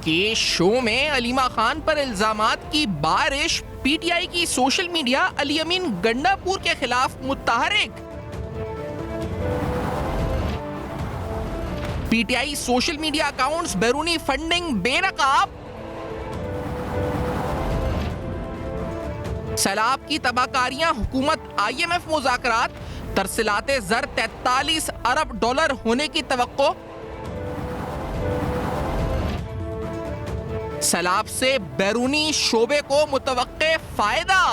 के शो में अलीमा खान पर इल्जामात की बारिश, पीटीआई की सोशल मीडिया अली अमीन गंडापुर के खिलाफ मुतहरिक। पीटीआई सोशल मीडिया अकाउंट्स बैरूनी फंडिंग बेनकाब। सैलाब की तबाहकारियां हुकूमत IMF मुज़ाकरात, तरसीलाते ज़र 43 अरब डॉलर होने की तवक्को। सैलाब से बैरूनी शोबे को मुतवक्के फायदा।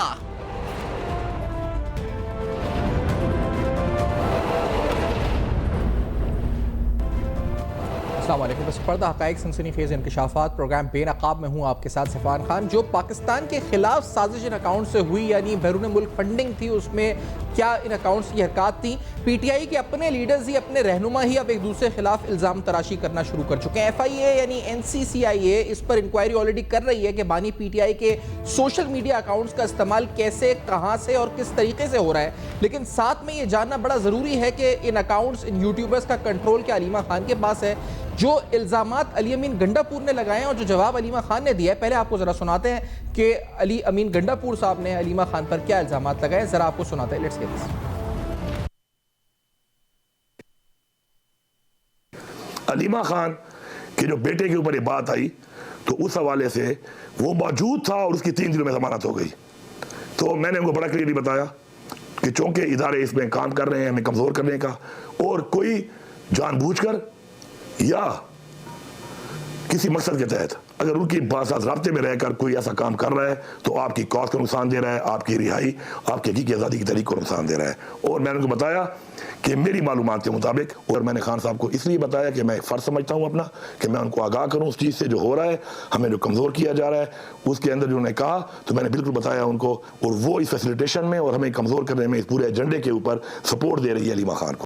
पर्दा हक़ाइक़ सनसनीखेज़ इंकशाफात प्रोग्राम बेनकाब में हूँ आपके साथ सफ़ान खान। जो पाकिस्तान के खिलाफ साजिश इन अकाउंट से हुई, यानी बैरून मुल्क फंडिंग थी, उसमें क्या इन अकाउंट्स की हरकत थी। पीटीआई के अपने लीडर्स ही, अपने रहनुमा ही अब एक दूसरे के खिलाफ इल्ज़ाम तराशी करना शुरू कर चुके हैं। FIA यानी NCCIA इस पर इंक्वायरी ऑलरेडी कर रही है कि बानी पीटीआई के सोशल मीडिया अकाउंट्स का इस्तेमाल कैसे, कहाँ से और किस तरीके से हो रहा है। लेकिन साथ में ये जानना बड़ा ज़रूरी है कि इन अकाउंट्स, इन यूट्यूबर्स का कंट्रोल क्या अलीमा खान के पास है। जो इल्ज़ामात अली अमीन गंडापुर ने लगाए हैं और जो जवाब अलीमा खान ने दिया है, पहले आपको ज़रा सुनाते हैं कि अली अमीन गंडापुर साहब ने अलीमा खान पर क्या इल्ज़ामात लगाए। ज़रा आपको सुनाते हैं, let's get this. Aleema Khan के जो बेटे के ऊपर ये बात आई, तो उस हवाले से वो मौजूद था और उसकी 3 दिनों में जमानत हो गई। तो मैंने उनको बड़ा क्लियरली बताया कि चूंकि इदारे इसमें काम कर रहे हैं हमें कमज़ोर करने का, और कोई जानबूझकर या किसी मकसद के तहत अगर उनकी साथ राब्ते में रहकर कोई ऐसा काम कर रहा है तो आपकी कॉज को नुकसान दे रहा है, आपकी रिहाई, आपकी हकीकी आज़ादी की तरीक को नुकसान दे रहा है। और मैंने उनको बताया कि मेरी मालूमात के मुताबिक, और मैंने खान साहब को इसलिए बताया कि मैं फ़र्ज समझता हूँ अपना कि मैं उनको आगाह करूँ उस चीज़ से जो हो रहा है, हमें जो कमज़ोर किया जा रहा है उसके अंदर जो उन्होंने कहा, तो मैंने बिल्कुल बताया उनको, और वो इस फैसिलिटेशन में और हमें कमज़ोर करने में इस पूरे एजेंडे के ऊपर सपोर्ट दे रही है अलीमा खान को।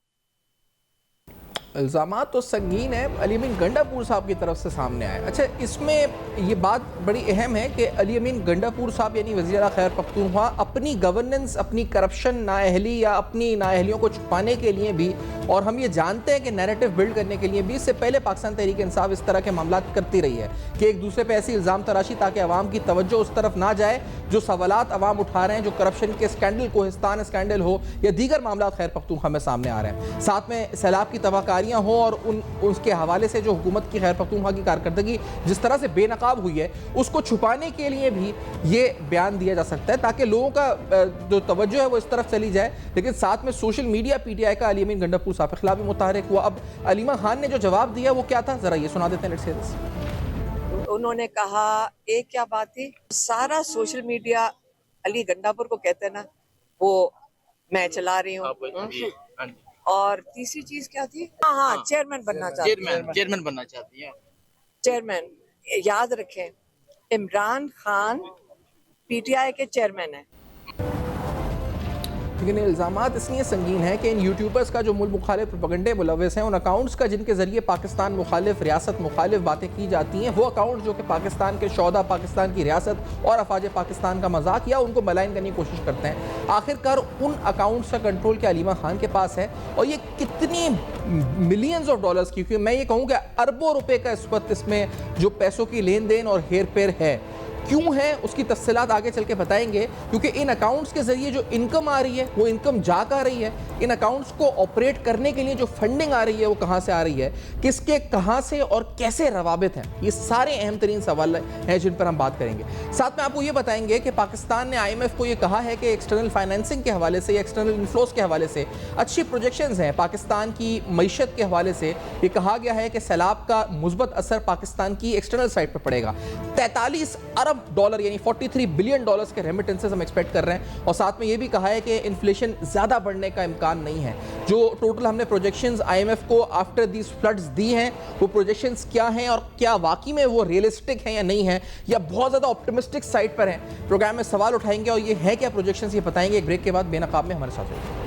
इल्ज़ामात तो संगीन है, अली अमीन गंडापुर साहब की तरफ से सामने आए। अच्छा, इसमें ये बात बड़ी अहम है कि अली अमीन गंडापुर साहब यानी वज़ीर आला खैबर पख्तूनख्वा अपनी गवर्नेंस, अपनी करप्शन, नाअहली या अपनी नाअहलियों को छुपाने के लिए भी, और हम ये जानते हैं कि नैरेटिव बिल्ड करने के लिए भी, इससे पहले पाकिस्तान तहरीक इंसाफ इस तरह के मामला करती रही है कि एक दूसरे पर ऐसी इल्ज़ाम तराशी ताकि अवाम की तवज्जो उस तरफ ना जाए जो सवालात अवाम उठा रहे हैं, जो करप्शन के स्कैंडल, कोहिस्तान स्कैंडल हो या दीगर मामला खैर पख्तूनख्वा में सामने आ रहे हैं। साथ में सैलाब की तबाहकारियाँ हो और उसके हवाले से जो हुकूमत की खैर पख्तूनख्वा की कारकर्दगी जिस तरह से बेनकाब हुई है, उसको छुपाने के लिए भी ये बयान दिया जा सकता है ताकि लोगों का जो तवज्जो है वो इस तरफ चली जाए। लेकिन साथ में सोशल मीडिया पीटीआई का अली अमीन गंडापुर साहब के खिलाफ भी मुतहरिक हुआ। अब अलीमा खान ने जो जवाब दिया वो क्या था, जरा ये सुना देते हैं, लेट्स हियर दिस। उन्होंने कहा, एक क्या बात थी, सारा सोशल मीडिया अली गंडापुर को कहते हैं ना, वो मैं चला रही हूँ। और तीसरी चीज क्या थी? हाँ, चेयरमैन बनना चाहती है। चेयरमैन बनना चाहती है। चेयरमैन, याद रखें, इमरान खान पीटीआई के चेयरमैन है। लेकिन इल्ज़ामात इसलिए संगीन है कि इन यूट्यूबर्स का जो मुल्क मुखालिफ प्रोपेगेंडे मुलव्वस हैं, उन अकाउंट्स का जिनके ज़रिए पाकिस्तान मुखालिफ, रियासत मुखालिफ बातें की जाती हैं, वो अकाउंट्स जो कि पाकिस्तान के शौदा, पाकिस्तान की रियासत और अफवाज पाकिस्तान का मजाक या उनको मलाइन करने की कोशिश करते हैं। आखिरकार उन अकाउंट्स का कंट्रोल क्या अलीमा खान के पास है, और ये कितनी मिलियंस ऑफ डॉलर्स की, क्योंकि मैं ये कहूँ कि अरबों रुपए का इस वक्त इसमें जो पैसों की लेन देन और हेर फेर है, क्यों है, उसकी तफसीलात आगे चल के बताएंगे। क्योंकि इन अकाउंट्स के जरिए जो इनकम आ रही है वो इनकम जा कर रही है, इन अकाउंट्स को ऑपरेट करने के लिए जो फंडिंग आ रही है वो कहाँ से आ रही है, किसके कहाँ से और कैसे रवाबित हैं, ये सारे अहम तरीन सवाल हैं जिन पर हम बात करेंगे। साथ में आपको ये बताएंगे कि पाकिस्तान ने IMF को ये कहा है कि एक्सटर्नल फाइनेंसिंग के हवाले से या एक्सटर्नल इन्फ्लोज के हवाले से अच्छी प्रोजेक्शंस हैं। पाकिस्तान की मईशत के हवाले से ये कहा गया है कि सैलाब का मुस्बत असर पाकिस्तान की एक्सटर्नल साइड पर पड़ेगा। 43 अरब डॉलर यानी 43 बिलियन डॉलर्स के रेमिटेंसेस हम एक्सपेक्ट कर रहे हैं। और साथ में ये भी कहा है कि इन्फ्लेशन ज़्यादा बढ़ने का इम्कान नहीं है। जो टोटल हमने प्रोजेक्शंस IMF को आफ्टर दीज फ्लड्स दी हैं, वो प्रोजेक्शंस क्या हैं और क्या वाकई में वो रियलिस्टिक हैं या नहीं है, या बहुत ज़्यादा ऑप्टिमिस्टिक साइड पर हैं। प्रोग्राम में सवाल उठाएंगे और ये है क्या प्रोजेक्शंस, ये बताएंगे एक ब्रेक के बाद बेनकाब में हमारे साथ होगा।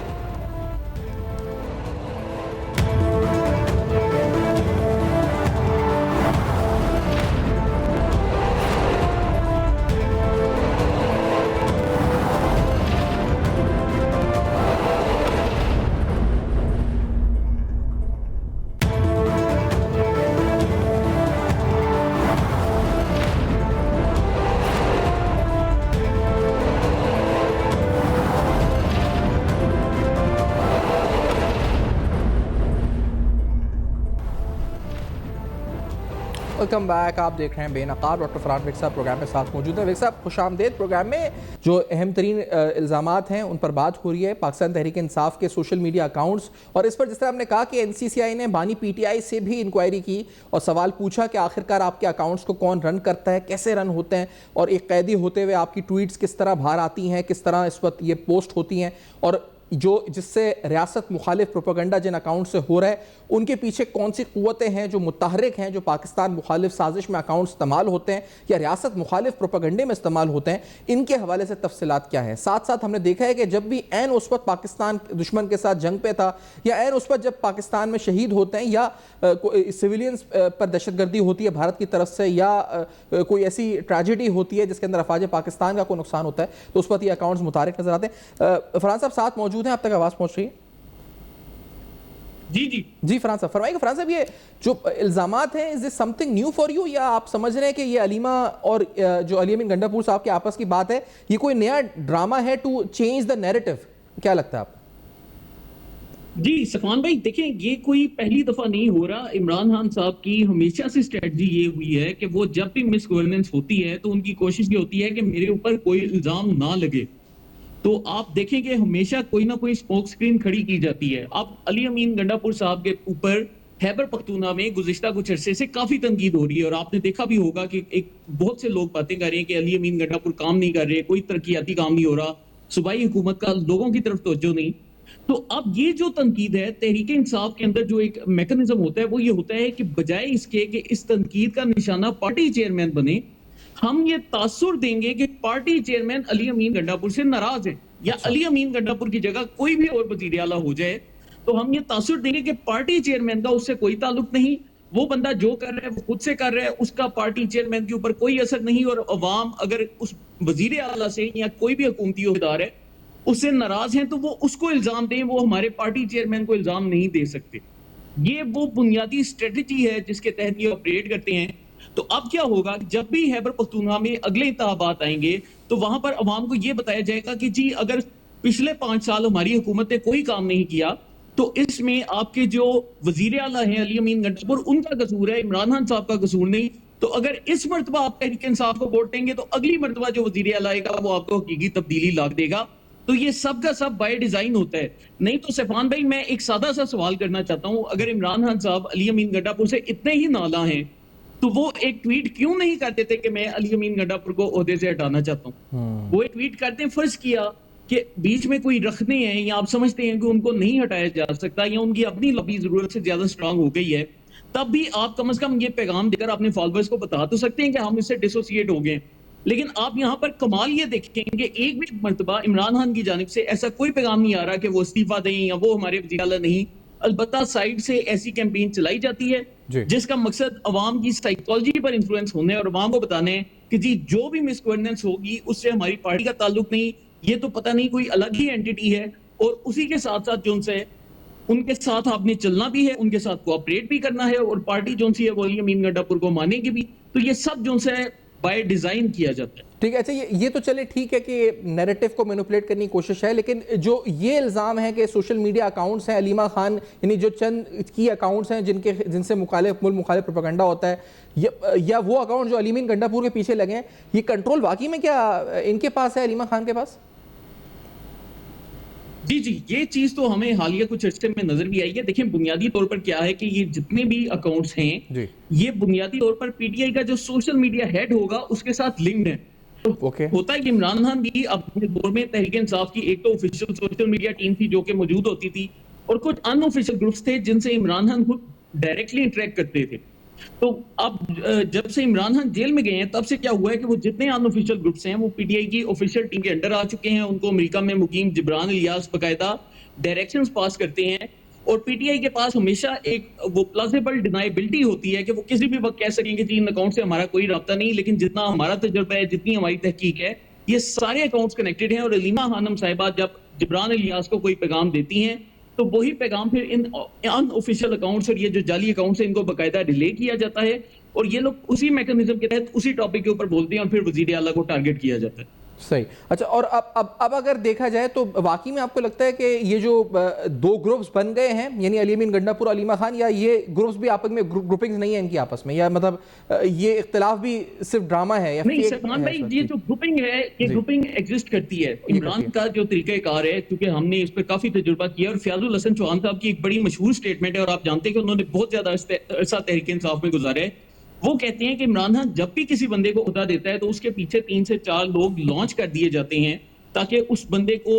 Welcome back. आप देख रहे हैं बेनकाब। डॉक्टर फरहान विक साहब प्रोग्राम में साथ मौजूद है। विक साहब खुशामदेद। प्रोग्राम में जो अहम तरीन इल्ज़ामात हैं उन पर बात हो रही है, पाकिस्तान तहरीक इंसाफ के सोशल मीडिया अकाउंट्स, और इस पर जिस तरह हमने कहा कि NCCI ने बानी PTI से भी इंक्वायरी की और सवाल पूछा कि आखिरकार आपके अकाउंट्स को कौन रन करता है, कैसे रन होते हैं, और एक कैदी होते हुए आपकी ट्वीट्स किस तरह बाहर आती हैं, किस तरह इस वक्त ये पोस्ट होती हैं, और जिससे रियासत मुखालिफ प्रोपेगेंडा जिन अकाउंट से हो रहा है उनके पीछे कौन सी क़ुव्वतें हैं जो मुतहरिक हैं, जो पाकिस्तान मुखालिफ साजिश में अकाउंट इस्तेमाल होते हैं या रियासत मुखालिफ प्रोपेगेंडे में इस्तेमाल होते हैं, इनके हवाले से तफसीलात क्या है। साथ साथ हमने देखा है कि जब भी ऐन उस वक्त पाकिस्तान दुश्मन के साथ जंग पे था या ऐन उस वक्त जब पाकिस्तान में शहीद होते हैं या सिविलियंस पर दहशतगर्दी होती है भारत की तरफ से, या कोई ऐसी ट्रेजेडी होती है जिसके अंदर अफवाज पाकिस्तान का कोई नुकसान होता है, तो उस वक्त ये अकाउंट्स मुतारिक नजर आते हैं। फरहान साहब साथ मौजूद हैं, आप तक आवाज़ पहुँच रही है? जी फरहान साहब फरमाइएगा। फरहान साहब, ये जो इल्ज़ामात हैं, is this something new for you, या आप समझ रहे हैं कि ये अलीमा और जो अली अमीन गंडापुर साहब के आपस की बात है, ये कोई नया ड्रामा है टू चेंज द नैरेटिव? क्या लगता है आपको? जी सफान भाई, देखें, ये कोई पहली दफा नहीं हो रहा। इमरान खान साहब की हमेशा से स्ट्रेटजी ये हुई है कि वो जब भी मिस गवर्नेंस होती है तो उनकी कोशिश ये होती है कि मेरे ऊपर कोई इल्जाम ना लगे। तो आप देखें कि हमेशा कोई ना कोई स्मोक स्क्रीन खड़ी की जाती है। अब अली अमीन गंडापुर साहब के ऊपर खैबर पख्तूनख्वा में गुज़िश्ता कुछ अरसे से काफी तनकीद हो रही है, और आपने देखा भी होगा कि एक बहुत से लोग बातें कर रहे हैं कि अली अमीन गंडापुर काम नहीं कर रहे, कोई तरक्याती काम नहीं हो रहा, सूबाई हुकूमत का लोगों की तरफ तवज्जो नहीं। तो अब ये जो तनकीद है, तहरीक इंसाफ के अंदर जो एक मैकेनिज्म होता है वो ये होता है कि बजाय इसके कि इस तनकीद का निशाना पार्टी चेयरमैन बने, हम ये तासुर देंगे कि पार्टी चेयरमैन अली अमीन गंडापुर से नाराज है, या अली अमीन गंडापुर की जगह कोई भी और वजीर आला हो जाए तो हम ये तासुर देंगे कि पार्टी चेयरमैन का उससे कोई ताल्लुक नहीं, वो बंदा जो कर रहा है वो खुद से कर रहा है, उसका पार्टी चेयरमैन के ऊपर कोई असर नहीं। और अवाम अगर उस वजीर आला से या कोई भी हुकूमती अहदेदार है उससे नाराज हैं तो वो उसको इल्जाम दें, वो हमारे पार्टी चेयरमैन को इल्जाम नहीं दे सकते। ये वो बुनियादी स्ट्रेटजी है जिसके तहत ये ऑपरेट करते हैं। तो अब क्या होगा, जब भी खैबर पख्तूनख्वा में अगले इंतखाबात आएंगे तो वहां पर अवाम को यह बताया जाएगा कि जी अगर पिछले 5 साल हमारी हुकूमत ने कोई काम नहीं किया तो इसमें आपके जो वजीर आला हैं अली अमीन गंडापुर, उनका कसूर है, इमरान खान साहब का कसूर नहीं। तो अगर इस मरतबा आप तहरीक इंसाफ को वोट देंगे तो अगली मरतबा जो वजीर आला आएगा वो आपको हकीकी तब्दीली ला देगा। तो ये सब का सब बाय डिजाइन होता है। नहीं तो सफान भाई, मैं एक सादा सा सवाल करना चाहता हूं, अगर इमरान खान साहब अली अमीन गंडापुर से इतने ही नाला हैं तो वो एक ट्वीट क्यों नहीं करते थे कि मैं अली अमीन गंडापुर को ओहदे से हटाना चाहता हूं? वो एक ट्वीट करते हैं, फर्ज किया कि बीच में कोई रखने हैं या आप समझते हैं कि उनको नहीं हटाया जा सकता या उनकी अपनी लॉबी जरूरत से ज्यादा स्ट्रांग हो गई है, तब भी आप कम से कम ये पैगाम देकर अपने फॉलोअर्स को बता तो सकते हैं कि हम इससे डिसोसिएट हो गए। लेकिन आप यहाँ पर कमाल ये देखेंगे, एक भी मरतबा इमरान खान की जानिब से ऐसा कोई पैगाम नहीं आ रहा कि वो इस्तीफा दें या वो हमारे वज़ीर आला नहीं। अलबत्ता साइड से ऐसी कैंपेन चलाई जाती है जिसका मकसद अवाम की साइकोलॉजी पर इन्फ्लुएंस होने और अवाम को बताने कि जी जो भी मिस गवर्नेंस होगी उससे हमारी पार्टी का ताल्लुक नहीं, ये तो पता नहीं कोई अलग ही एंटिटी है। और उसी के साथ साथ जो उनसे उनके साथ आपने चलना भी है, उनके साथ कोऑपरेट भी करना है, और पार्टी जो सी है वो अली अमीन गंडापुर को मानेगी भी। तो ये सब जो है बाय डिजाइन किया जाता है। ठीक है, अच्छा ये तो चले ठीक है कि नैरेटिव को मैनिपुलेट करने की कोशिश है, लेकिन जो ये इल्ज़ाम है कि सोशल मीडिया अकाउंट्स हैं अलीमा खान, यानी जो चंद की अकाउंट्स हैं जिनसे मुखालिफ प्रोपेगेंडा होता है, या वो अकाउंट जो अली अमीन गंडापुर के पीछे लगे हैं, ये कंट्रोल वाकई में क्या इनके पास है, अलीमा खान के पास? जी, ये चीज तो हमें हालिया कुछ अर्से में नजर भी आई है। देखिए, बुनियादी तौर पर क्या है कि ये जितने भी अकाउंट्स हैं ये बुनियादी तौर पर पीटीआई का जो सोशल मीडिया हेड होगा उसके साथ लिंक्ड है। होता है कि इमरान खान भी अपने दौर में तहरीक इंसाफ की एक तो ऑफिशियल सोशल मीडिया टीम थी जो कि मौजूद होती थी, और कुछ अनऑफिशियल ग्रुप्स थे जिनसे इमरान खान खुद डायरेक्टली इंटरेक्ट करते थे। तो अब जब से इमरान खान जेल में गए हैं तब से क्या हुआ है कि वो जितने अनऑफिशियल ग्रुप्स हैं वो पीटीआई की ऑफिशियल टीम के अंडर आ चुके हैं। उनको अमेरिका में मुकीम जिब्रान इलियास बकायदा डायरेक्शंस पास करते हैं, और पीटीआई के पास हमेशा एक वो प्लॉजिबल डिनाइबिलिटी होती है कि वो किसी भी वक्त कह सकेंगे कि इन अकाउंट से हमारा कोई राब्ता नहीं, लेकिन जितना हमारा तजुर्बा है, जितनी हमारी तहकीक है, ये सारे अकाउंट्स कनेक्टेड हैं। और अलीमा खानम साहिबा जब जिब्रान इलियास को कोई पैगाम देती हैं तो वही पैगाम फिर इन अनऑफिशियल अकाउंट्स और ये जो जाली अकाउंट्स हैं इनको बाकायदा रिले किया जाता है, और ये लोग उसी मैकेनिज्म के तहत उसी टॉपिक के ऊपर बोलते हैं और फिर वजीर आला को टारगेट किया जाता है। सही। अच्छा, और अब अगर देखा जाए तो वाकई में आपको लगता है कि ये जो दो ग्रुप्स बन गए हैं, यानी अली अमीन गंडापुर, अलीमा खान, या ये ग्रुप्स भी आपस में ग्रुपिंग्स नहीं है इनकी आपस में, या मतलब ये इख्तिलाफ भी सिर्फ ड्रामा है या नहीं फेक सलमान है? भाई, ये जो ग्रुपिंग है, ये ग्रुपिंग एग्जिस्ट करती है। इमरान का जो तरीकाकार है, क्योंकि हमने इस पर काफी तजुर्बा किया, और फयाजुल हसन चौहान साहब की एक बड़ी मशहूर स्टेटमेंट है, और आप जानते हैं कि उन्होंने बहुत ज्यादा अरसा तहरीक इंसाफ में गुजारा है। वो कहते हैं कि इमरान खान जब भी किसी बंदे को ओहदा देता है तो उसके पीछे 3 से 4 लोग लॉन्च कर दिए जाते हैं, ताकि उस बंदे को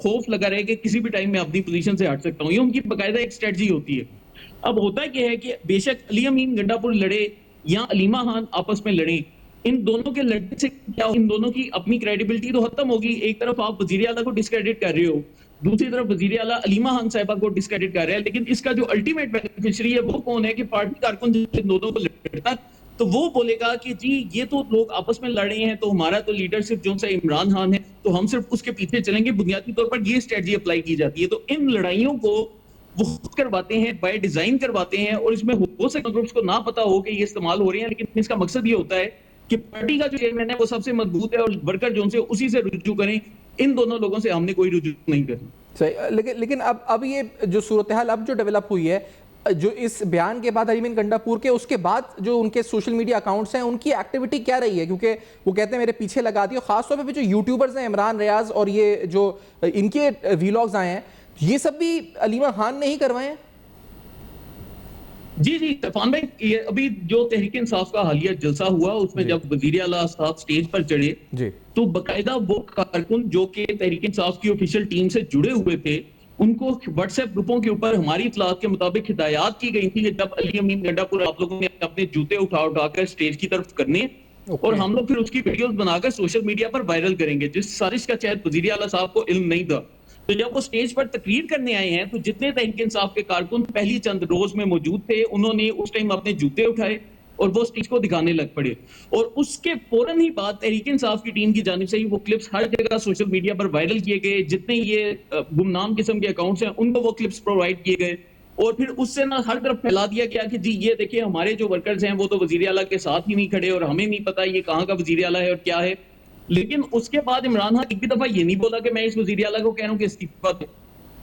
खौफ लगा रहे कि किसी भी टाइम में अपनी पोजीशन से हट सकता हूं। ये उनकी बाकायदा एक स्ट्रेटजी होती है। अब होता क्या है कि बेशक अली अमीन गंडापुर लड़े या अलीमा खान आपस में लड़े, इन दोनों के लड़ने से क्या, इन दोनों की अपनी क्रेडिबिलिटी तो खत्म होगी। एक तरफ आप वजीर आला को डिस्क्रेडिट कर रहे हो, दूसरी तरफ वजीर आला अलीमा खान साहिबा को डिस्क्रेडिट कर रहे हैं, लेकिन इसका जो अल्टीमेट बेनिफिशियरी है वो कौन है? कि पार्टी कारकुन जिन दोनों को लड़ता तो वो बोलेगा कि जी ये तो लोग आपस में लड़ रहे हैं, तो हमारा तो लीडरशिप जो सा इमरान खान है, तो हम सिर्फ उसके पीछे चलेंगे। बुनियादी तौर पर ये स्ट्रेटजी अप्लाई की जाती है। तो इन लड़ाइयों को वो खुद करवाते हैं, बाय डिजाइन करवाते हैं, और इसमें हो सकता है ग्रुप्स को ना पता हो कि ये इस्तेमाल हो रहे हैं, लेकिन इसका मकसद ये होता है कि पार्टी का जो चेयरमैन है वो सबसे मजबूत है और वर्कर जो से उसी से रुजू करें। इन दोनों लोगों से हमने कोई रुजू नहीं करना। सही। लेकिन अब ये जो सूरत हाल अब जो डेवलप हुई है, जो इस बयान के बाद अली अमीन गंडापुर के, उसके बाद जो उनके सोशल मीडिया अकाउंट्स हैं उनकी एक्टिविटी क्या रही है? क्योंकि वो कहते हैं मेरे पीछे लगा दिए, खासतौर पे जो यूट्यूबर्स हैं इमरान रियाज और ये जो इनके वीलॉग्स आए हैं, ये सब भी अलीमा खान ने ही करवाए हैं। जी जी तफान भाई, ये अभी जो तहरीक इंसाफ का हालिया जलसा हुआ उसमें जब वजीर आला साहब स्टेज पर चढ़े जी, तो बकायदा वो कारकुन जो कि तहरीक इंसाफ की ऑफिशियल टीम से जुड़े हुए थे, उनको व्हाट्सएप ग्रुपों के ऊपर हमारी इत्तलात के मुताबिक हिदायत की गई थी कि जब अली अमीन गंडापुर आप लोगों ने अपने जूते उठा कर स्टेज की तरफ करने, और हम लोग फिर उसकी वीडियोस बनाकर सोशल मीडिया पर वायरल करेंगे, जिस साजिश का शायद वजीर आला साहब को इल्म नहीं था। तो जब वो स्टेज पर तकरीर करने आए हैं तो जितने तहरीक इंसाफ के कारकुन पहली चंद रोज में मौजूद थे, उन्होंने उस टाइम अपने जूते उठाए और वो स्टेज को दिखाने लग पड़े। और उसके फौरन ही बाद तहरीक इंसाफ की टीम की जानिब से ही वो क्लिप्स हर जगह सोशल मीडिया पर वायरल किए गए। जितने ये गुमनाम किस्म के अकाउंट्स हैं उनको वो क्लिप्स प्रोवाइड किए गए, और फिर उससे ना हर तरफ फैला दिया गया कि जी ये देखिए हमारे जो वर्कर्स हैं वो तो वजीर आला के साथ ही नहीं खड़े, और हमें नहीं पता ये कहाँ का वजीर आला है और क्या है। लेकिन उसके बाद इमरान खान एक भी दफा ये नहीं बोला कि मैं इस वजीर आला को कह रहा हूँ कि इस्तीफा दे।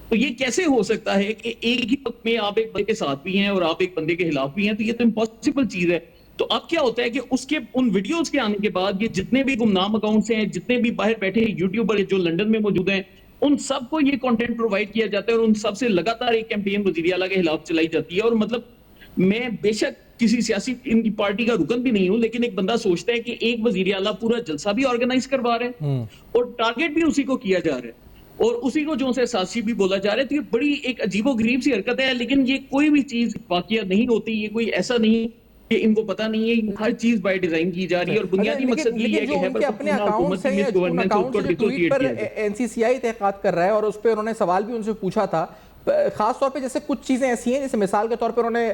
तो ये कैसे हो सकता है कि एक ही वक्त में आप एक बंदे के साथ भी हैं और आप एक बंदे के खिलाफ भी हैं? तो ये तो इम्पॉसिबल चीज है। तो अब क्या होता है कि उसके उन वीडियोस के आने के बाद ये जितने भी गुमनाम अकाउंट्स हैं, जितने भी बाहर बैठे यूट्यूबर जो लंदन में मौजूद हैं, उन सबको ये कंटेंट प्रोवाइड किया जाता है और उन सबसे लगातार एक कैंपेन वजीर आला के खिलाफ चलाई जाती है। और मतलब मैं बेशक किसी सियासी इनकी पार्टी का रुकन भी नहीं हूं, लेकिन एक बंदा सोचता है कि एक वजीर आला पूरा जलसा भी ऑर्गेनाइज करवा रहे हैं और टारगेट भी उसी को किया जा रहा है और उसी को जो से सासी भी बोला जा रहा है। तो ये बड़ी एक अजीबोगरीब सी हरकत है। लेकिन ये कोई भी चीज वाकया नहीं होती, ये कोई ऐसा नहीं कि इनको पता नहीं है, हर चीज बाय डिजाइन की जा रही है। और बुनियादी मकसद ये है कि उनके अपने अकाउंट्स हैं या उन अकाउंट्स से ट्वीट पर एनसीसीआई तहकीकात कर रहा है और उस पर उन्होंने सवाल भी उनसे पूछा था। खास तौर पे जैसे कुछ चीज़ें ऐसी हैं, जैसे मिसाल के तौर पे उन्होंने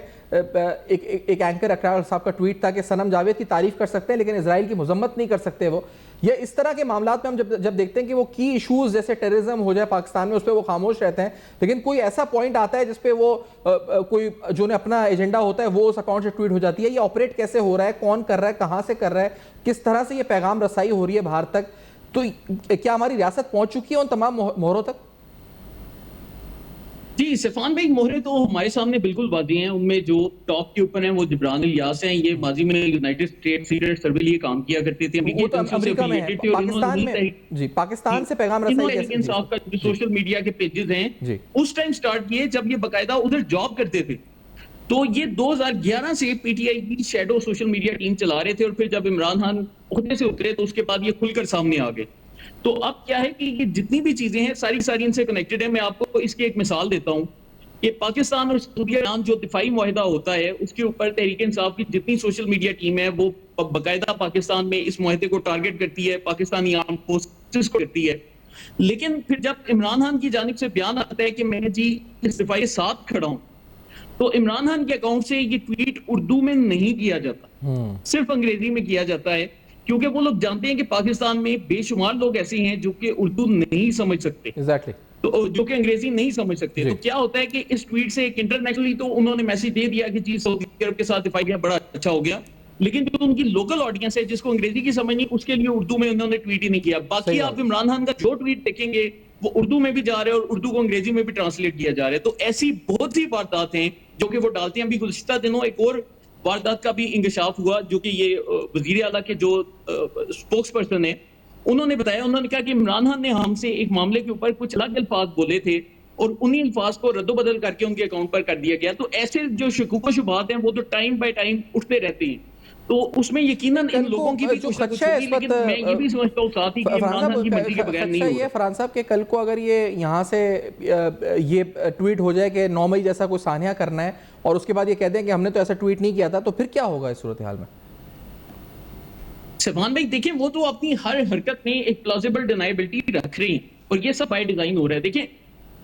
एक एंकर अकरार साहब का ट्वीट था कि सनम जावेद की तारीफ कर सकते हैं लेकिन इजराइल की मजम्मत नहीं कर सकते वो। या इस तरह के मामलात में हम जब देखते हैं कि वो की इशूज़ जैसे टेररिज्म हो जाए पाकिस्तान में, उस पर वो खामोश रहते हैं, लेकिन कोई ऐसा पॉइंट आता है जिस पे वो कोई जो क्या एजेंडा होता है वो उस अकाउंट से ट्वीट हो जाती है। ये ऑपरेट कैसे हो रहा है, कौन कर रहा है, कहाँ से कर रहा है, किस तरह से ये पैगाम रसाई हो रही है बाहर तक? तो क्या हमारी रियासत पहुँच चुकी है उन तमाम मोहरों तक? जी सफान भाई, मोहरे तो हमारे सामने बिल्कुल वादी हैं। उनमें जो टॉप के ऊपर हैं वो जिब्रान इलियास हैं। ये माजी में यूनाइटेड स्टेट्स सीक्रेट सर्वे लिए काम किया करते थे, वो तो अमेरिका में है, पाकिस्तान में जी, पाकिस्तान से पैगाम रसाई कैसे इंसाफ का जो सोशल मीडिया के पेजेस हैं उस टाइम स्टार्ट किए जब ये बाकायदा उधर जॉब करते थे। तो ये 2011 से पीटीआई की शैडो सोशल मीडिया टीम चला रहे थे और फिर जब इमरान खान ओहदे से उतरे तो उसके बाद ये खुलकर सामने आ गए। तो अब क्या है कि ये जितनी भी चीजें हैं सारी इनसे कनेक्टेड है। मैं आपको इसकी एक मिसाल देता हूं कि पाकिस्तान और सऊदी अरब जो दिफाई मुआहिदा होता है उसके ऊपर तहरीक इंसाफ की जितनी सोशल मीडिया टीम है वो बाकायदा पाकिस्तान में इस मुआहिदे को टारगेट करती है, पाकिस्तानी आर्म फोर्सेस को करती है। लेकिन फिर जब इमरान खान की जानिब से बयान आता है कि मैं जी इस दिफाई के साथ खड़ा हूं, तो इमरान खान के अकाउंट से ये ट्वीट उर्दू में नहीं किया जाता, सिर्फ अंग्रेजी में किया जाता है, क्योंकि वो लोग जानते हैं कि पाकिस्तान में बेशुमार लोग ऐसे हैं जो कि उर्दू नहीं समझ सकते, तो जो कि अंग्रेजी नहीं समझ सकते। तो क्या होता है कि इस ट्वीट से एक इंटरनेशनली तो उन्होंने मैसेज दे दिया कि जी सऊदी अरब के साथ दिफाई बड़ा अच्छा हो गया, लेकिन जो उनकी लोकल ऑडियंस है जिसको अंग्रेजी की समझ नहीं, उसके लिए उर्दू में उन्होंने ट्वीट ही नहीं किया। बाकी आप इमरान खान का जो ट्वीट देखेंगे वो उर्दू में भी जा रहे हैं और उर्दू को अंग्रेजी में भी ट्रांसलेट किया जा रहा है। तो ऐसी बहुत सी वारदात हैं जो कि वो डालते हैं। अभी गुज़िश्ता दिनों एक और वारदात का भी इंकशाफ हुआ, जो कि ये वजीर आला के जो स्पोक्स पर्सन है उन्होंने बताया, उन्होंने कहा कि इमरान खान ने हमसे एक मामले के ऊपर कुछ अलग अल्फाज बोले थे और उन्हीं अल्फाज को रद्दोबदल करके उनके अकाउंट पर कर दिया गया। तो ऐसे जो शकूक व शुबहात हैं वो तो टाइम बाय टाइम उठते रहते हैं। तो उसमें यकीनन इन लोगों की भी जो कुछ ना कुछ खदशा है होगी, इस वक्त लेकिन मैं ये भी समझता हूँ साथ ही कि इमरान खान की मर्जी के बगैर नहीं ये होगा। फरहान साहब के कल को अगर ये यहाँ से ये ट्वीट हो जाए कि 9 मई जैसा कोई सानिया करना है और उसके बाद ये कह दें कि हमने तो ऐसा ट्वीट नहीं किया था, तो फिर क्या होगा इस सूरत हाल में? सलमान भाई देखिए, वो तो अपनी हर हरकत में एक प्लॉजिबल डिनाइबिलिटी रख रही हैं और ये सब बाय डिजाइन हो रहा है। देखिए,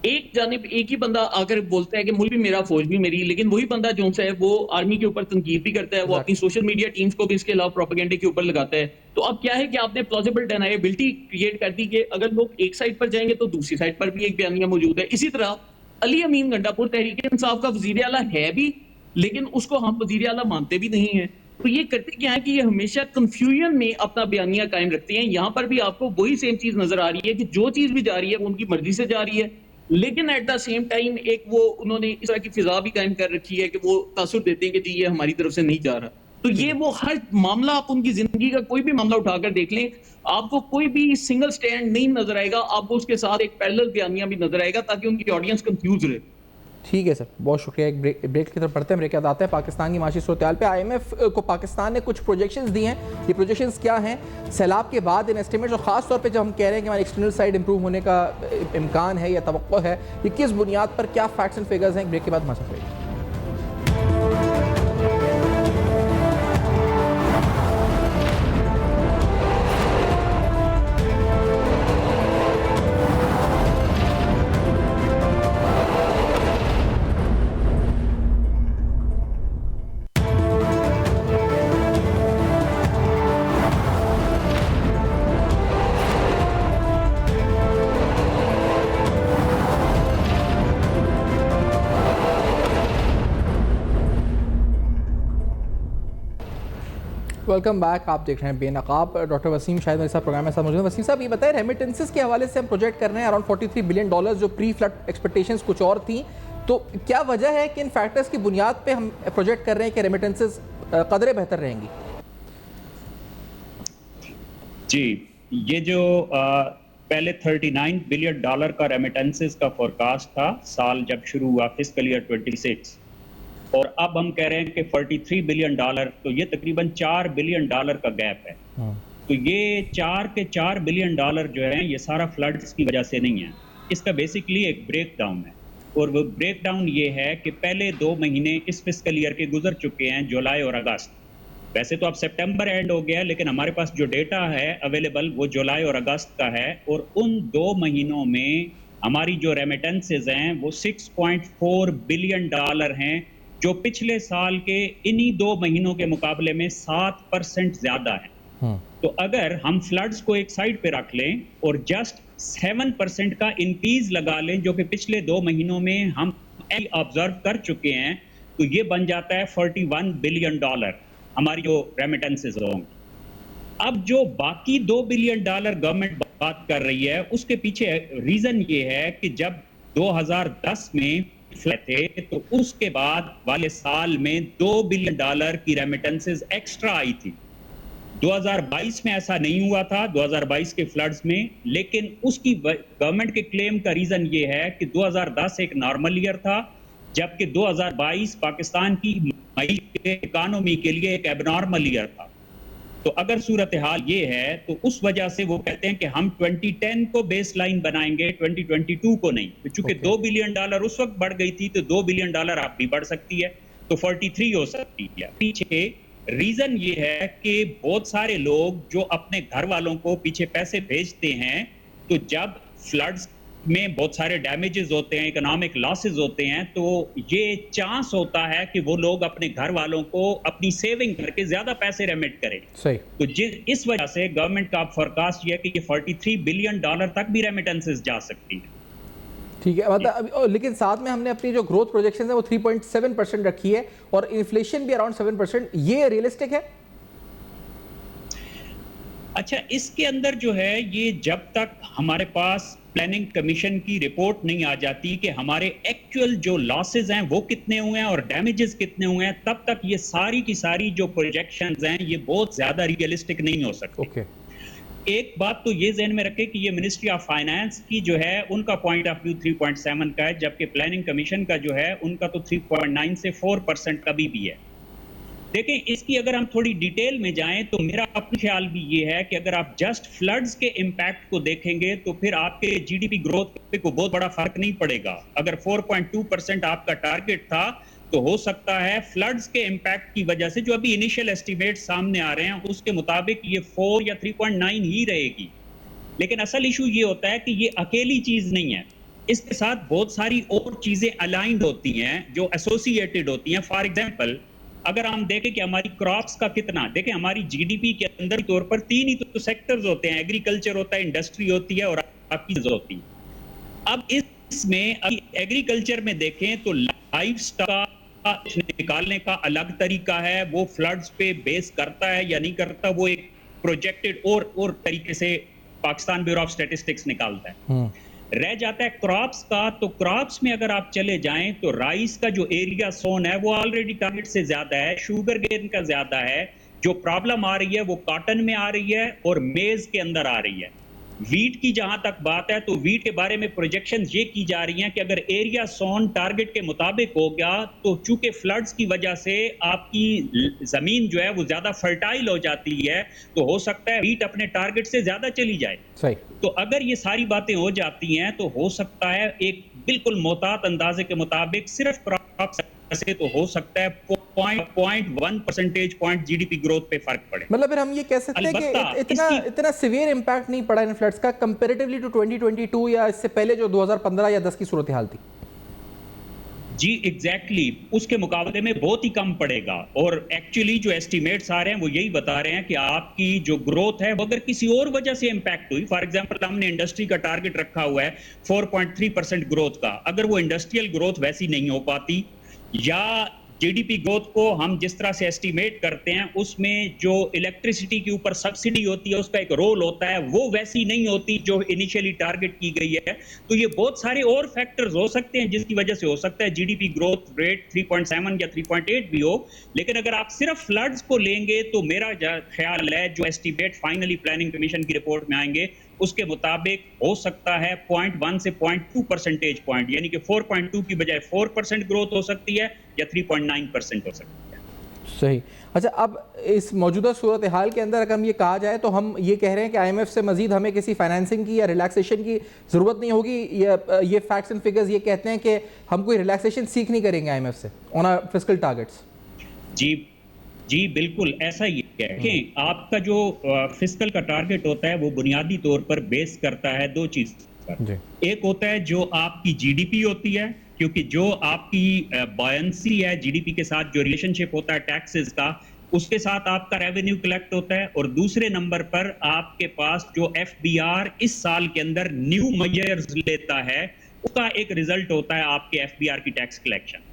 एक जानिब एक ही बंदा आकर बोलता है कि मुल्क भी मेरा, फौज भी मेरी, लेकिन वही बंदा जो है वो आर्मी के ऊपर तनकीद भी करता है, वो अपनी सोशल मीडिया टीम्स को भी इसके अलावा प्रोपेगेंडे के ऊपर लगाता है। तो अब क्या है कि आपने प्लॉजिबल डिनाइबिलिटी क्रिएट कर दी कि अगर लोग एक साइड पर जाएंगे तो दूसरी साइड पर भी एक बयानिया मौजूद है। इसी तरह अली अमीन गंडापुर तहरीक इंसाफ का वजीर आला है भी, लेकिन उसको हम वजीर आला मानते भी नहीं है। तो ये करते क्या है कि ये हमेशा कंफ्यूजन में अपना बयानिया कायम रखते हैं। यहाँ पर भी आपको वही सेम चीज नजर आ रही है कि जो चीज भी जा रही है वो उनकी मर्जी से जा रही है, लेकिन एट द सेम टाइम एक वो उन्होंने इस तरह की फिजा भी कायम कर रखी है कि वो तासुर देते हैं कि जी ये हमारी तरफ से नहीं जा रहा। तो ये वो हर मामला, आप उनकी जिंदगी का कोई भी मामला उठाकर देख लें, आपको कोई भी सिंगल स्टैंड नहीं नजर आएगा, आपको उसके साथ एक पैरेलल बयानिया भी नजर आएगा ताकि उनकी ऑडियंस कंफ्यूज रहे। ठीक है सर, बहुत शुक्रिया। एक ब्रेक की तरफ पढ़ते हैं, ब्रेक के बाद आते हैं पाकिस्तान की माशी सूरत पे। IMF को पाकिस्तान ने कुछ प्रोजेक्शंस दी हैं, ये प्रोजेक्शंस क्या हैं? सैलाब के बाद इन एस्टिमेट्स, और ख़ास तौर पे जब हम कह रहे हैं कि हमारी एक्सटर्नल साइड इंप्रूव होने का इम्कान है या तवक्को है, ये किस बुनियाद पर, क्या फैक्ट्स एंड फिगर्स हैं? ब्रेक के बाद हमारे साथ रहिए। Welcome back. आप देख रहे हैं बेनकाब। डॉक्टर वसीम शायद मेरे साथ प्रोग्राम में साथ मौजूद हैं। वसीम साहब, ये बताएं, रेमिटेंसेस के हवाले से हम प्रोजेक्ट कर रहे हैं अराउंड $43 बिलियन, जो प्री फ्लड एक्सपेक्टेशंस कुछ और थी, तो क्या वजह है कि इन फैक्टर्स की बुनियाद पे हम प्रोजेक्ट कर रहे हैं कि रेमिटेंसेस कदरे बेहतर रहेंगी? जी, ये जो पहले $39 बिलियन का रेमिटेंसेस का फोरकास्ट था साल जब शुरू हुआ फिस्कल ईयर 26, और अब हम कह रहे हैं कि $43 बिलियन, तो ये तकरीबन $4 बिलियन का गैप है। तो ये 4 बिलियन जो है, ये सारा फ्लड्स की वजह से नहीं है, इसका बेसिकली एक ब्रेक डाउन है। और वो ब्रेक डाउन ये है कि पहले 2 महीने इस फिस्कल ईयर के गुजर चुके हैं, जुलाई और अगस्त। वैसे तो अब सितंबर एंड हो गया, लेकिन हमारे पास जो डेटा है अवेलेबल वो जुलाई और अगस्त का है, और उन 2 महीनों में हमारी जो रेमिटेंसेज हैं वो $6.4 बिलियन हैं, जो पिछले साल के इन्हीं 2 महीनों के मुकाबले में 7% ज्यादा है। तो अगर हम फ्लड्स को एक साइड पे रख लें और जस्ट 7% का इंक्रीज लगा लें, जो कि पिछले 2 महीनों में हम ऑब्जर्व कर चुके हैं, तो ये बन जाता है $41 बिलियन हमारी जो रेमिटेंसेज होंगे। अब जो बाकी $2 बिलियन गवर्नमेंट बात कर रही है, उसके पीछे रीजन ये है कि जब 2010 में थे तो उसके बाद वाले साल में $2 बिलियन की रेमिटेंसेज एक्स्ट्रा आई थी। 2022 में ऐसा नहीं हुआ था, 2022 के फ्लड्स में, लेकिन उसकी गवर्नमेंट के क्लेम का रीजन ये है कि 2010 एक नॉर्मल ईयर था, जबकि 2022 पाकिस्तान की इकोनॉमी के लिए एक एबनॉर्मल ईयर था। तो अगर सूरत हाल ये है तो उस वजह से वो कहते हैं कि हम 2010 को बेस लाइन बनाएंगे, 2022 को नहीं। तो चूंकि $2 बिलियन उस वक्त बढ़ गई थी, तो $2 बिलियन आप भी बढ़ सकती है, तो 43 हो सकती है। पीछे रीजन ये है कि बहुत सारे लोग जो अपने घर वालों को पीछे पैसे भेजते हैं, तो जब फ्लड्स में बहुत सारे डैमेजेस होते हैं, इकोनॉमिक लॉसेस होते हैं, तो ये चांस होता है कि वो लोग अपने घर वालों को अपनी सेविंग करके ज्यादा पैसे रेमिट करें। सही। तो इस वजह से गवर्नमेंट का फोरकास्ट ये है कि ये $43 बिलियन तक भी रेमिटेंसेस जा सकती है। ठीक है, मतलब लेकिन साथ में हमने अपनी जो ग्रोथ प्रोजेक्शन है वो 3.7% रखी है और इन्फ्लेशन भी अराउंड 7%। ये रियलिस्टिक है? अच्छा, इसके अंदर जो है ये जब तक हमारे पास प्लानिंग कमीशन की रिपोर्ट नहीं आ जाती कि हमारे एक्चुअल जो लॉसेस हैं वो कितने हुए हैं और डैमेजेस कितने हुए हैं, तब तक ये सारी की सारी जो प्रोजेक्शंस हैं ये बहुत ज्यादा रियलिस्टिक नहीं हो सकती। ओके। एक बात तो ये ज़हन में रखें कि ये मिनिस्ट्री ऑफ फाइनेंस की जो है उनका पॉइंट ऑफ व्यू 3.7 का है, जबकि प्लानिंग कमीशन का जो है उनका तो 3.9 से 4% कभी भी है। देखें, इसकी अगर हम थोड़ी डिटेल में जाएं तो मेरा अपना ख्याल भी ये है कि अगर आप जस्ट फ्लड्स के इम्पैक्ट को देखेंगे तो फिर आपके जीडीपी ग्रोथ पे को बहुत बड़ा फर्क नहीं पड़ेगा। अगर 4.2% आपका टारगेट था तो हो सकता है फ्लड्स के इम्पैक्ट की वजह से जो अभी इनिशियल एस्टिमेट सामने आ रहे हैं उसके मुताबिक ये 4 या 3.9 ही रहेगी। लेकिन असल इशू ये होता है कि ये अकेली चीज नहीं है, इसके साथ बहुत सारी और चीजें अलाइंड होती हैं जो एसोसिएटेड होती हैं। फॉर एग्जांपल, अगर हम देखें कि हमारी क्रॉप्स का कितना, देखें हमारी जीडीपी के अंदर तौर पर 3 ही तो सेक्टर्स होते हैं, एग्रीकल्चर होता है, इंडस्ट्री होती है और आपकी होती है। अब इसमें अभी एग्रीकल्चर में देखें तो लाइव स्टॉक निकालने का अलग तरीका है, वो फ्लड्स पे बेस करता है या नहीं करता, वो एक प्रोजेक्टेड और तरीके से पाकिस्तान ब्यूरो ऑफ स्टैटिस्टिक्स निकालता है। रह जाता है क्रॉप्स का, तो क्रॉप्स में अगर आप चले जाएं तो राइस का जो एरिया सोन है वो ऑलरेडी टारगेट से ज्यादा है, शुगर केन का ज्यादा है। जो प्रॉब्लम आ रही है वो कॉटन में आ रही है और मेज के अंदर आ रही है। वीट की जहां तक बात है तो वीट के बारे में प्रोजेक्शन ये की जा रही हैं कि अगर एरिया सोन टारगेट के मुताबिक हो गया तो चूंकि फ्लड्स की वजह से आपकी जमीन जो है वो ज्यादा फर्टाइल हो जाती है, तो हो सकता है वीट अपने टारगेट से ज्यादा चली जाए। सही। तो अगर ये सारी बातें हो जाती हैं तो हो सकता है एक बिल्कुल मोहतात अंदाजे के मुताबिक सिर्फ क्रॉप से तो हो सकता है 0.1 परसेंटेज पॉइंट जीडीपी ग्रोथ पे फर्क पड़े। मतलब फिर हम ये कह सकते हैं कि इतना सिवियर इंपैक्ट नहीं पड़ा इन फ्लड्स का कंपैरेटिवली टू 2022 या इससे पहले जो 2015 या 10 की सूरत हाल थी। जी एग्जैक्टली, उसके मुकाबले में बहुत ही कम पड़ेगा। और एक्चुअली जो एस्टिमेट्स आ रहे हैं वो यही बता रहे हैं कि आपकी जो ग्रोथ है वो अगर किसी और वजह से इंपैक्ट हुई, फॉर एग्जांपल हमने इंडस्ट्री का टारगेट रखा हुआ है 4.3% ग्रोथ का, अगर वो इंडस्ट्रियल ग्रोथ वैसी नहीं हो पाती या जीडीपी ग्रोथ को हम जिस तरह से एस्टिमेट करते हैं उसमें जो इलेक्ट्रिसिटी के ऊपर सब्सिडी होती है उसका एक रोल होता है, वो वैसी नहीं होती जो इनिशियली टारगेट की गई है, तो ये बहुत सारे और फैक्टर्स हो सकते हैं जिसकी वजह से हो सकता है जीडीपी ग्रोथ रेट 3.7 या 3.8 भी हो। लेकिन अगर आप सिर्फ फ्लड्स को लेंगे तो मेरा ख्याल है जो एस्टिमेट फाइनली प्लानिंग कमीशन की रिपोर्ट में आएंगे उसके मुताबिक हो सकता है 0.1 से 0.2 परसेंटेज पॉइंट, यानी कि 4.2 की बजाय 4% ग्रोथ हो सकती है या 3.9% हो सकती है। सही। अच्छा, अब इस मौजूदा सूरत हाल के अंदर अगर हम ये कहा जाए तो हम ये कह रहे हैं कि IMF से मजीद हमें किसी फाइनेंसिंग की या रिलैक्सेशन की ज़रूरत नहीं होगी। ये फैक्ट्स एंड फिगर्स ये कहते हैं कि हम कोई रिलैक्सेशन सीख नहीं करेंगे IMF से ऑन आवर फिस्कल टारगेट्स। जी बिल्कुल ऐसा ही है कि आपका जो फिस्कल का टारगेट होता है वो बुनियादी तौर पर बेस करता है दो चीज पर। एक होता है जो आपकी जीडीपी होती है, क्योंकि जो आपकी बॉयंसी है जीडीपी के साथ, जो रिलेशनशिप होता है टैक्सेस का, उसके साथ आपका रेवेन्यू कलेक्ट होता है। और दूसरे नंबर पर आपके पास जो FBR इस साल के अंदर न्यू मेजर्स लेता है उसका एक रिजल्ट होता है आपके FBR की टैक्स कलेक्शन।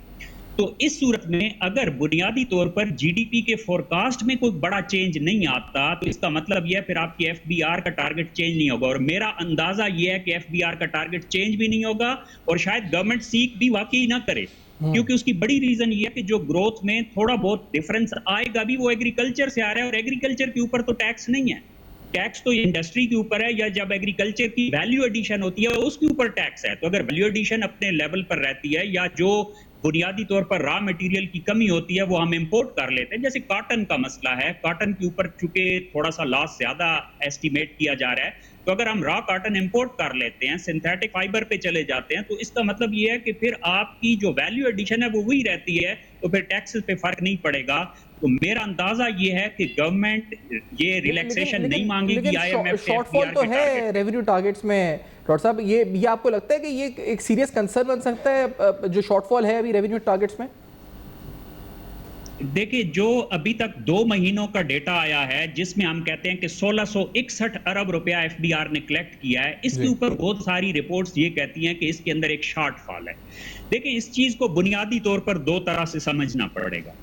तो इस सूरत में अगर बुनियादी तौर पर जीडीपी के फोरकास्ट में कोई बड़ा चेंज नहीं आता तो इसका मतलब यह है फिर आपकी FBR का टारगेट चेंज नहीं होगा। और मेरा अंदाजा यह है कि FBR का टारगेट चेंज भी नहीं होगा और शायद गवर्नमेंट सीख भी वाकई ना करे, क्योंकि उसकी बड़ी रीजन ये है कि जो ग्रोथ में थोड़ा बहुत डिफरेंस आएगा भी वो एग्रीकल्चर से आ रहा है, और एग्रीकल्चर के ऊपर तो टैक्स नहीं है, टैक्स तो इंडस्ट्री के ऊपर है, या जब एग्रीकल्चर की वैल्यू एडिशन होती है उसके ऊपर टैक्स है। तो अगर वैल्यू एडिशन अपने लेवल पर रहती है या जो बुनियादी तौर पर रॉ मटेरियल की कमी होती है वो हम इंपोर्ट कर लेते हैं, जैसे कॉटन का मसला है, कॉटन के ऊपर चूंकि थोड़ा सा लॉस ज्यादा एस्टिमेट किया जा रहा है, तो अगर हम रॉ कॉटन इंपोर्ट कर लेते हैं, सिंथेटिक फाइबर पे चले जाते हैं, तो इसका मतलब ये है कि फिर आपकी जो वैल्यू एडिशन है वो वही रहती है, तो फिर टैक्सेस पे फर्क नहीं पड़ेगा। तो मेरा अंदाजा ये है कि गवर्नमेंट ये रिलैक्सेशन नहीं मांगेगी। IMF शॉर्टफॉल तो है रेवेन्यू टारगेट्स में डॉक्टर साहब, ये आपको लगता है कि ये एक सीरियस कंसर्न बन सकता है जो शॉर्टफॉल है अभी रेवेन्यू टारगेट्स में? देखिए, जो अभी तक 2 महीनों का डेटा आया है जिसमें हम कहते हैं कि 1661 अरब रुपया FBR ने कलेक्ट किया है, इसके ऊपर बहुत सारी रिपोर्ट्स ये कहती हैं कि इसके अंदर एक शॉर्टफॉल है। देखिए, इस चीज को बुनियादी तौर पर 2 तरह से समझना पड़ेगा।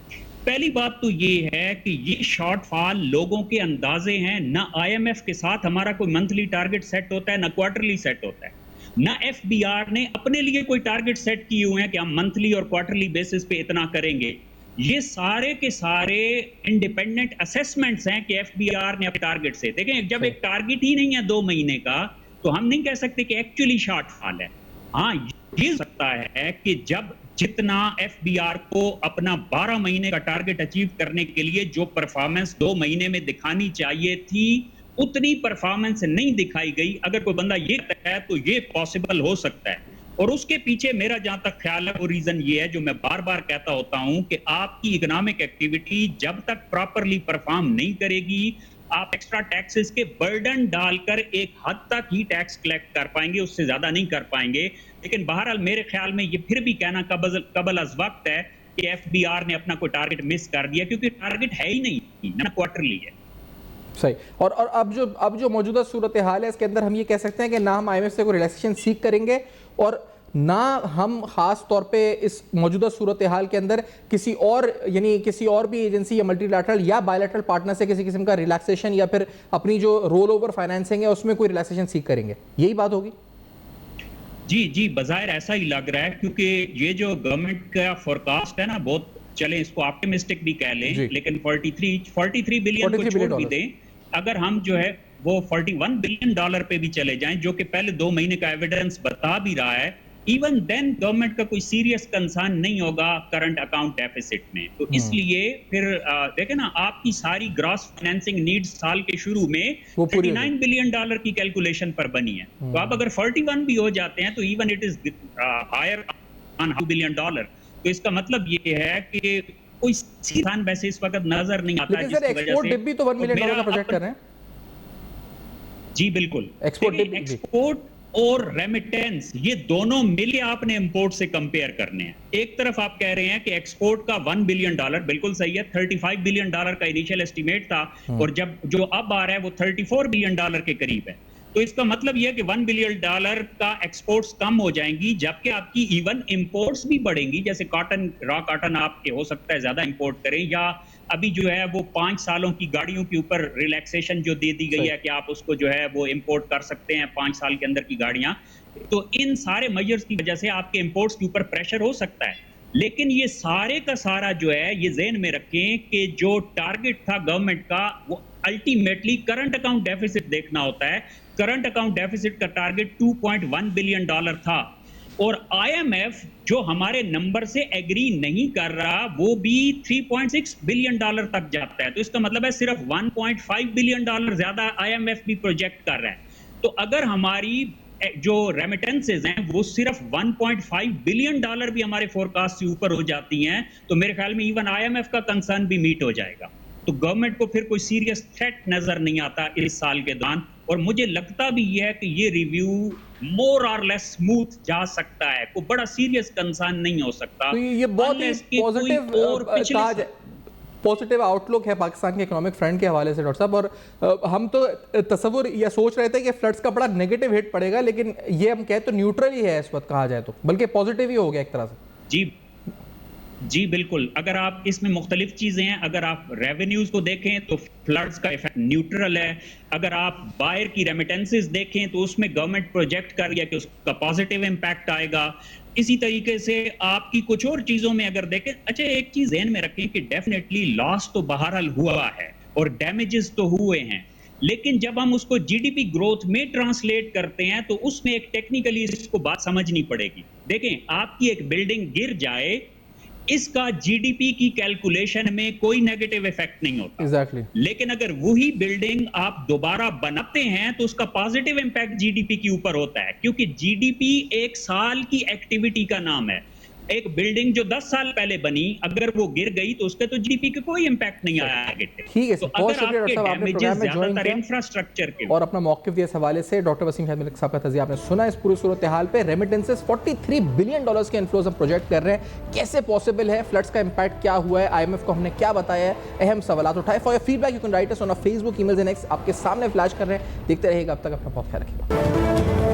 पहली बात तो ये है कि ये शॉर्टफॉल लोगों के अंदाजे हैं, ना आईएमएफ के साथ हमारा कोई मंथली टारगेट सेट होता है, ना क्वार्टरली सेट होता है, ना एफबीआर ने अपने लिए कोई टारगेट सेट किए हुए हैं कि हम मंथली और क्वार्टरली बेसिस पे इतना करेंगे। ये सारे के सारे इंडिपेंडेंट असेसमेंट्स हैं कि एफबीआर ने अपने टारगेट से, देखें जब एक टारगेट ही नहीं है 2 महीने का तो हम नहीं कह सकते कि एक्चुअली शॉर्टफॉल है। हाँ, ये हो सकता है कि जब जितना एफबीआर को अपना 12 महीने का टारगेट अचीव करने के लिए जो परफॉर्मेंस 2 महीने में दिखानी चाहिए थी उतनी परफॉर्मेंस नहीं दिखाई गई, अगर कोई बंदा ये कहता है तो ये पॉसिबल हो सकता है। और उसके पीछे मेरा जहां तक ख्याल है वो रीजन ये है जो मैं बार बार कहता होता हूं कि आपकी इकोनॉमिक एक्टिविटी जब तक प्रॉपरली परफॉर्म नहीं करेगी आप एक्स्ट्रा टैक्सेस के बर्डन डालकर एक हद तक ही टैक्स कलेक्ट कर पाएंगे, उससे ज्यादा नहीं कर पाएंगे। लेकिन बहरहाल मेरे ख्याल में ये फिर भी कहना कबल अज वक्त है कि एफबीआर ने अपना कोई टारगेट मिस कर दिया, क्योंकि टारगेट है ही नहीं, ना क्वार्टरली है। सही। और अब जो मौजूदा सूरत हाल है इसके अंदर हम ये कह सकते हैं कि ना हम आईएमएफ से कोई रिलैक्सेशन सीख करेंगे और ना हम खास तौर पे इस मौजूदा सूरत हाल के अंदर किसी और भी एजेंसी या मल्टीलैटरल या बायलैटरल पार्टनर से किसी किस्म का रिलैक्सेशन या फिर अपनी जो रोल ओवर फाइनेंसिंग है उसमें कोई रिलैक्सेशन सीख करेंगे, यही बात होगी? जी बजाहिर ऐसा ही लग रहा है, क्योंकि ये जो गवर्नमेंट का फोरकास्ट है ना, बहुत चले इसको ऑप्टिमिस्टिक भी कह लें, लेकिन 43 बिलियन को छोड़ भी दें, अगर हम जो है वो $41 बिलियन पे भी चले जाएं, जो कि पहले 2 महीने का एविडेंस बता भी रहा है, इवन देन गवर्नमेंट का कोई सीरियस कंसर्न नहीं होगा करंट अकाउंट डेफिसिट में। तो इसलिए फिर देखें ना, आपकी सारी ग्रॉस फाइनेंसिंग नीड्स साल के शुरू में $39 बिलियन की कैलकुलेशन पर बनी है। तो आप अगर 41 भी हो जाते हैं तो even it is higher on $2 billion. तो इसका मतलब ये है कि कोई सीधा वैसे इस वक्त नजर नहीं आता है, जिसकी वजह से डिब्बी तो $1 मिलियन का प्रोजेक्ट कर रहे हैं। जी बिल्कुल, एक्सपोर्ट और रेमिटेंस ये दोनों मिले आपने इंपोर्ट से कंपेयर करने हैं। एक तरफ आप कह रहे हैं कि एक्सपोर्ट का $1 बिलियन बिल्कुल सही है, $35 बिलियन का इनिशियल एस्टिमेट था और जब जो अब आ रहा है वो $34 बिलियन के करीब है। तो इसका मतलब यह है कि $1 बिलियन का एक्सपोर्ट्स कम हो जाएंगी, जबकि आपकी इवन इंपोर्ट्स भी बढ़ेंगी। जैसे कॉटन, रॉ कॉटन आपके हो सकता है ज्यादा इंपोर्ट करें, या अभी जो है वो 5 सालों की गाड़ियों के ऊपर रिलैक्सेशन जो दे दी गई है कि आप उसको जो है वो इंपोर्ट कर सकते हैं 5 साल के अंदर की गाड़ियां। तो इन सारे मेजर्स की वजह से आपके इंपोर्ट्स के ऊपर प्रेशर हो सकता है। लेकिन ये सारे का सारा जो है ये ज़हन में रखें कि जो टारगेट था गवर्नमेंट का वो अल्टीमेटली करंट अकाउंट डेफिसिट देखना होता है। करंट अकाउंट डेफिसिट का टारगेट $2.1 बिलियन था और आईएमएफ जो हमारे नंबर से एग्री नहीं कर रहा वो भी $3.6 बिलियन तक जाता है। तो इसका मतलब है सिर्फ $1.5 बिलियन ज्यादा आईएमएफ भी प्रोजेक्ट कर रहा है। तो अगर हमारी जो रेमिटेंसेज हैं वो सिर्फ $1.5 बिलियन भी हमारे फोरकास्ट से ऊपर हो जाती हैं, तो मेरे ख्याल में इवन आईएमएफ का कंसर्न भी मीट हो जाएगा। तो गवर्नमेंट को फिर कोई सीरियस थ्रेट नजर नहीं आता इस साल के दौरान, और मुझे लगता भी है कि ये रिव्यू मोर और लेस स्मूथ जा सकता है, कोई बड़ा सीरियस कंसर्न नहीं हो सकता। तो ये बहुत ही पॉजिटिव आउटलुक है पाकिस्तान के इकोनॉमिक फ्रंट के हवाले से डॉक्टर साहब। और हम तो तसव्वुर या सोच रहे थे कि फ्लड्स का बड़ा नेगेटिव हिट पड़ेगा, लेकिन ये हम कहें तो न्यूट्रल ही है इस वक्त कहा जाए तो, बल्कि पॉजिटिव ही हो गया एक तरह से। जी बिल्कुल, अगर आप इसमें मुख्तलिफ चीजें हैं, अगर आप रेवेन्यूज को देखें तो फ्लड्स का इफेक्ट न्यूट्रल है। अगर आप बायर की रेमिटेंसेस देखें तो उसमें गवर्नमेंट प्रोजेक्ट कर रही है कि उसका पॉजिटिव इम्पैक्ट आएगा। इसी तरीके से आपकी कुछ और चीजों में अगर देखें, अच्छा एक चीज ध्यान में रखें कि डेफिनेटली लॉस तो बहरहाल हुआ है और डैमेजेस तो हुए हैं, लेकिन जब हम उसको जीडीपी ग्रोथ में ट्रांसलेट करते हैं तो उसमें एक टेक्निकली इसको बात समझनी पड़ेगी। देखें, आपकी एक बिल्डिंग गिर जाए, इसका जीडीपी की कैलकुलेशन में कोई नेगेटिव इफेक्ट नहीं होता। Exactly. लेकिन अगर वही बिल्डिंग आप दोबारा बनाते हैं तो उसका पॉजिटिव इंपैक्ट जीडीपी के ऊपर होता है, क्योंकि जीडीपी एक साल की एक्टिविटी का नाम है। एक बिल्डिंग जो 10 साल पहले बनी, अगर वो गिर गई तो उसके तो जीडीपी के कोई इंपैक्ट नहीं आया। ठीक है, तो अगर आपके डैमेजेस ज्यादातर इंफ्रास्ट्रक्चर के और अपना मौक़िफ़ दिया इस हवाले से डॉक्टर वसीम अहमद मलिक साहब का तज़िया आपने सुना। इस पूरी सूरत हाल पे रेमिटेंसेस $43 बिलियन के इनफ्लोज हम प्रोजेक्ट कर रहे हैं, कैसे पॉसिबल है, फ्लड्स का इंपैक्ट क्या हुआ है, आईएमएफ को हमने क्या बताया है, अहम सवाल उठाए। For your feedback you can write us on Facebook, emails and x, आपके सामने फ्लैश कर रहे हैं। देखते रहिएगा, अब तक अपना बहुत ख्याल रखिएगा।